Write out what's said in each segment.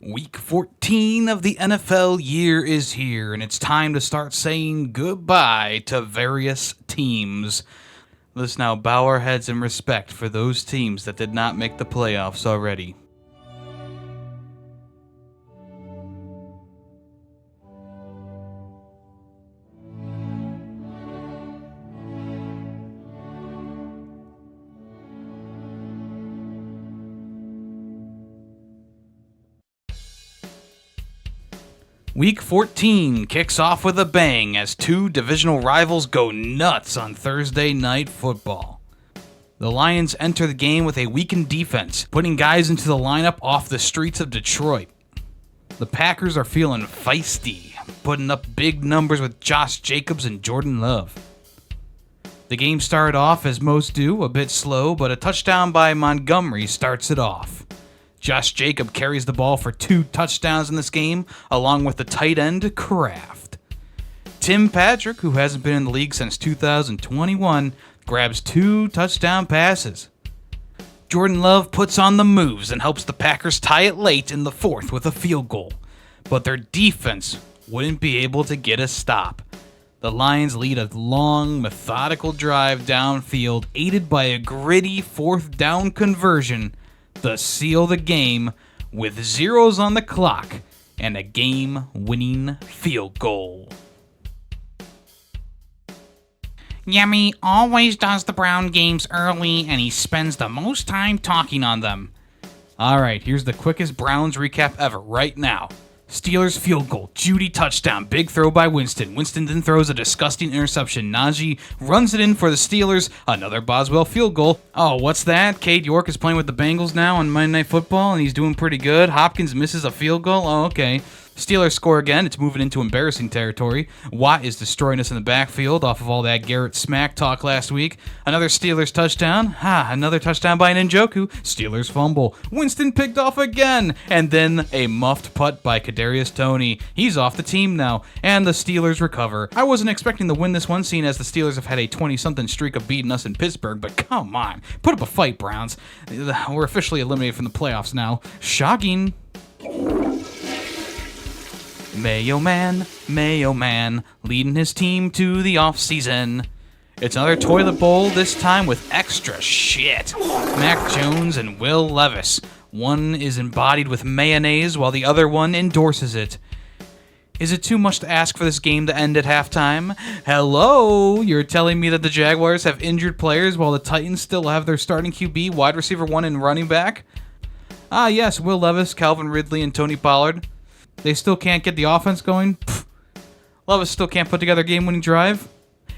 Week 14 of the NFL year is here, and it's time to start saying goodbye to various teams. Let's now bow our heads in respect for those teams that did not make the playoffs already. Week 14 kicks off with a bang as two divisional rivals go nuts on Thursday Night Football. The Lions enter the game with a weakened defense, putting guys into the lineup off the streets of Detroit. The Packers are feeling feisty, putting up big numbers with Josh Jacobs and Jordan Love. The game started off, as most do, a bit slow, but a touchdown by Montgomery starts it off. Josh Jacobs carries the ball for 2 touchdowns in this game, along with the tight end, Kraft. Tim Patrick, who hasn't been in the league since 2021, grabs 2 touchdown passes. Jordan Love puts on the moves and helps the Packers tie it late in the 4th with a field goal, but their defense wouldn't be able to get a stop. The Lions lead a long, methodical drive downfield, aided by a gritty 4th down conversion to seal the game with zeros on the clock and a game-winning field goal. Yemi always does the Brown games early, and he spends the most time talking on them. Alright, here's the quickest Browns recap ever right now. Steelers field goal, Judy touchdown, big throw by Winston. Winston then throws a disgusting interception. Najee runs it in for the Steelers, another Boswell field goal. Oh, what's that? Cade York is playing with the Bengals now on Monday Night Football, and he's doing pretty good. Hopkins misses a field goal. Oh, okay. Steelers score again. It's moving into embarrassing territory. Watt is destroying us in the backfield off of all that Garrett smack talk last week. Another Steelers touchdown. Another touchdown by Njoku. Steelers fumble. Winston picked off again. And then a muffed putt by Kadarius Toney. He's off the team now. And the Steelers recover. I wasn't expecting to win this one, seeing as the Steelers have had a 20-something streak of beating us in Pittsburgh, but come on. Put up a fight, Browns. We're officially eliminated from the playoffs now. Shocking. Mayo Man, leading his team to the offseason. It's another toilet bowl, this time with extra shit. Mac Jones and Will Levis. One is embodied with mayonnaise while the other one endorses it. Is it too much to ask for this game to end at halftime? Hello? You're telling me that the Jaguars have injured players while the Titans still have their starting QB, wide receiver 1, and running back? Yes, Will Levis, Calvin Ridley, and Tony Pollard. They still can't get the offense going? Levis still can't put together a game-winning drive?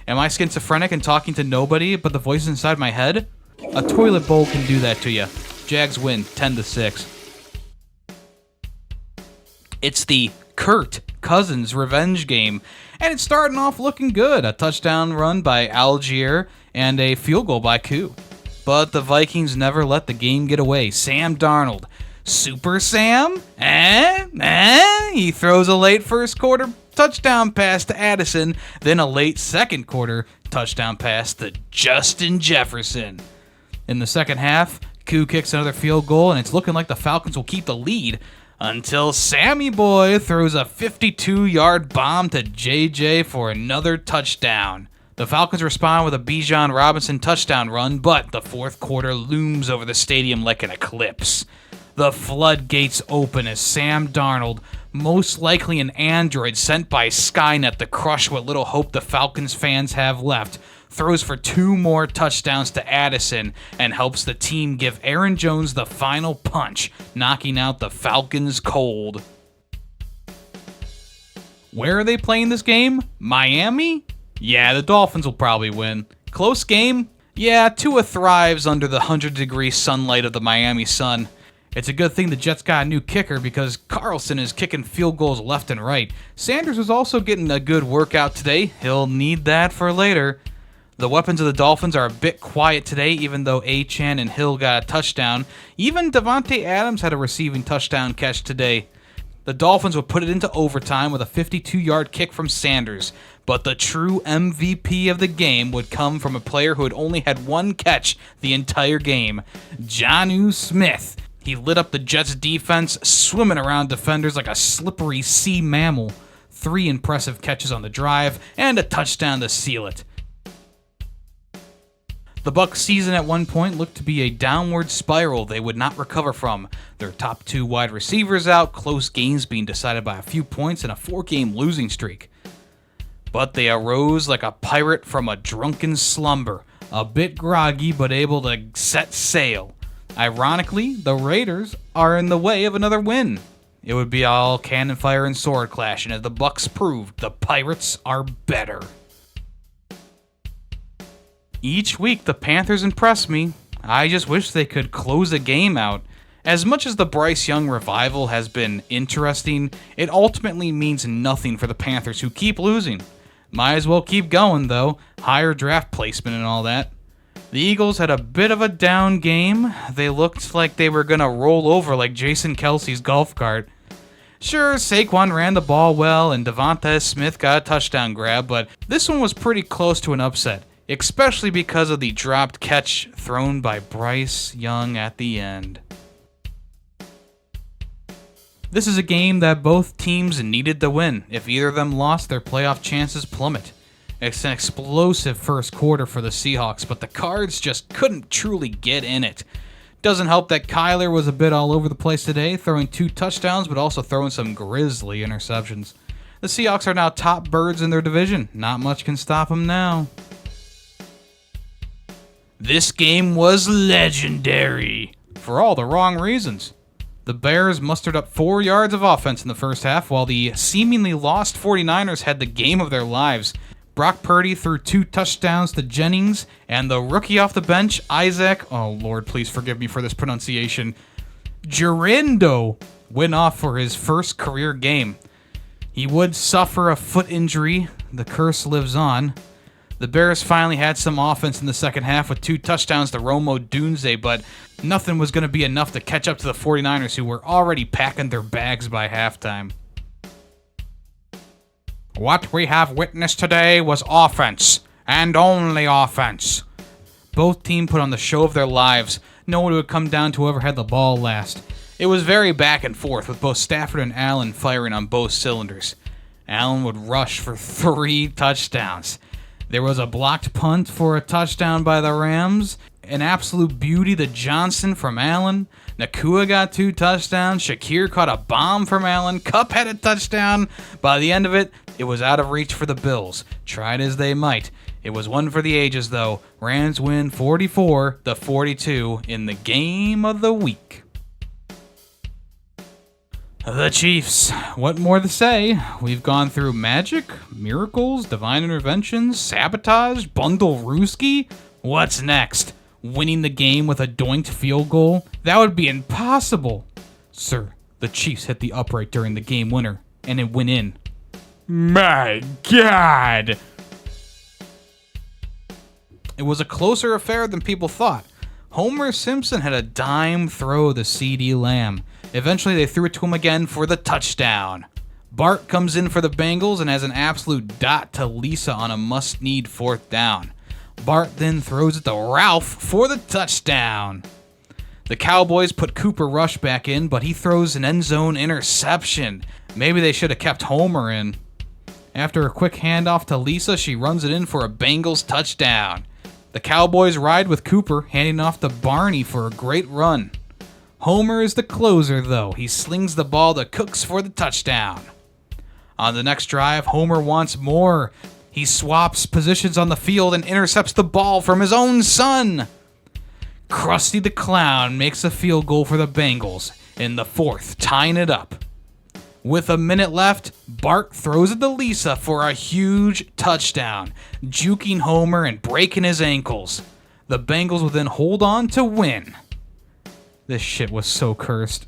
Am I schizophrenic and talking to nobody but the voices inside my head? A toilet bowl can do that to you. Jags win 10-6. It's the Kirk Cousins revenge game, and it's starting off looking good. A touchdown run by Algier and a field goal by Koo. But the Vikings never let the game get away. Sam Darnold. Super Sam? He throws a late first quarter touchdown pass to Addison, then a late second quarter touchdown pass to Justin Jefferson. In the second half, Koo kicks another field goal, and it's looking like the Falcons will keep the lead until Sammy Boy throws a 52-yard bomb to JJ for another touchdown. The Falcons respond with a Bijan Robinson touchdown run, but the fourth quarter looms over the stadium like an eclipse. The floodgates open as Sam Darnold, most likely an android sent by Skynet to crush what little hope the Falcons fans have left, throws for 2 more touchdowns to Addison and helps the team give Aaron Jones the final punch, knocking out the Falcons cold. Where are they playing this game? Miami? Yeah, the Dolphins will probably win. Close game? Yeah, Tua thrives under the 100-degree sunlight of the Miami sun. It's a good thing the Jets got a new kicker because Carlson is kicking field goals left and right. Sanders was also getting a good workout today. He'll need that for later. The weapons of the Dolphins are a bit quiet today, even though Achane and Hill got a touchdown. Even Devontae Adams had a receiving touchdown catch today. The Dolphins would put it into overtime with a 52-yard kick from Sanders. But the true MVP of the game would come from a player who had only had 1 catch the entire game, Jonnu Smith. He lit up the Jets' defense, swimming around defenders like a slippery sea mammal. 3 impressive catches on the drive, and a touchdown to seal it. The Bucs' season at one point looked to be a downward spiral they would not recover from. Their top 2 wide receivers out, close games being decided by a few points, and a 4-game losing streak. But they arose like a pirate from a drunken slumber, a bit groggy but able to set sail. Ironically, the Raiders are in the way of another win. It would be all cannon fire and sword clash, and as the Bucs proved, the Pirates are better. Each week, the Panthers impress me. I just wish they could close a game out. As much as the Bryce Young revival has been interesting, it ultimately means nothing for the Panthers, who keep losing. Might as well keep going, though. Higher draft placement and all that. The Eagles had a bit of a down game. They looked like they were going to roll over like Jason Kelsey's golf cart. Sure, Saquon ran the ball well and Devonta Smith got a touchdown grab, but this one was pretty close to an upset, especially because of the dropped catch thrown by Bryce Young at the end. This is a game that both teams needed to win. If either of them lost, their playoff chances plummet. It's an explosive first quarter for the Seahawks, but the Cards just couldn't truly get in it. Doesn't help that Kyler was a bit all over the place today, throwing 2 touchdowns, but also throwing some grisly interceptions. The Seahawks are now top birds in their division. Not much can stop them now. This game was legendary, for all the wrong reasons. The Bears mustered up 4 yards of offense in the first half, while the seemingly lost 49ers had the game of their lives. Brock Purdy threw 2 touchdowns to Jennings, and the rookie off the bench, Isaac, oh Lord, please forgive me for this pronunciation, Girindo, went off for his first career game. He would suffer a foot injury. The curse lives on. The Bears finally had some offense in the second half with 2 touchdowns to Rome Odunze, but nothing was going to be enough to catch up to the 49ers, who were already packing their bags by halftime. What we have witnessed today was offense, and only offense. Both teams put on the show of their lives, knowing it would come down to whoever had the ball last. It was very back and forth, with both Stafford and Allen firing on both cylinders. Allen would rush for 3 touchdowns. There was a blocked punt for a touchdown by the Rams. An absolute beauty to Johnson from Allen. Nakua got 2 touchdowns. Shakir caught a bomb from Allen. Kupp had a touchdown. By the end of it, it was out of reach for the Bills. Tried as they might. It was one for the ages, though. Rams win 44-42 in the game of the week. The Chiefs. What more to say? We've gone through magic, miracles, divine interventions, sabotage, bundle Ruski. What's next? Winning the game with a doinked field goal? That would be impossible. Sir, the Chiefs hit the upright during the game winner, and it went in. My God! It was a closer affair than people thought. Homer Simpson had a dime throw to CeeDee Lamb. Eventually, they threw it to him again for the touchdown. Bart comes in for the Bengals and has an absolute dot to Lisa on a must-need 4th down. Bart then throws it to Ralph for the touchdown. The Cowboys put Cooper Rush back in, but he throws an end zone interception. Maybe they should have kept Homer in. After a quick handoff to Lisa, she runs it in for a Bengals touchdown. The Cowboys ride with Cooper, handing off to Barney for a great run. Homer is the closer, though. He slings the ball to Cooks for the touchdown. On the next drive, Homer wants more. He swaps positions on the field and intercepts the ball from his own son. Krusty the Clown makes a field goal for the Bengals in the 4th, tying it up. With a minute left, Bart throws it to Lisa for a huge touchdown, juking Homer and breaking his ankles. The Bengals will then hold on to win. This shit was so cursed.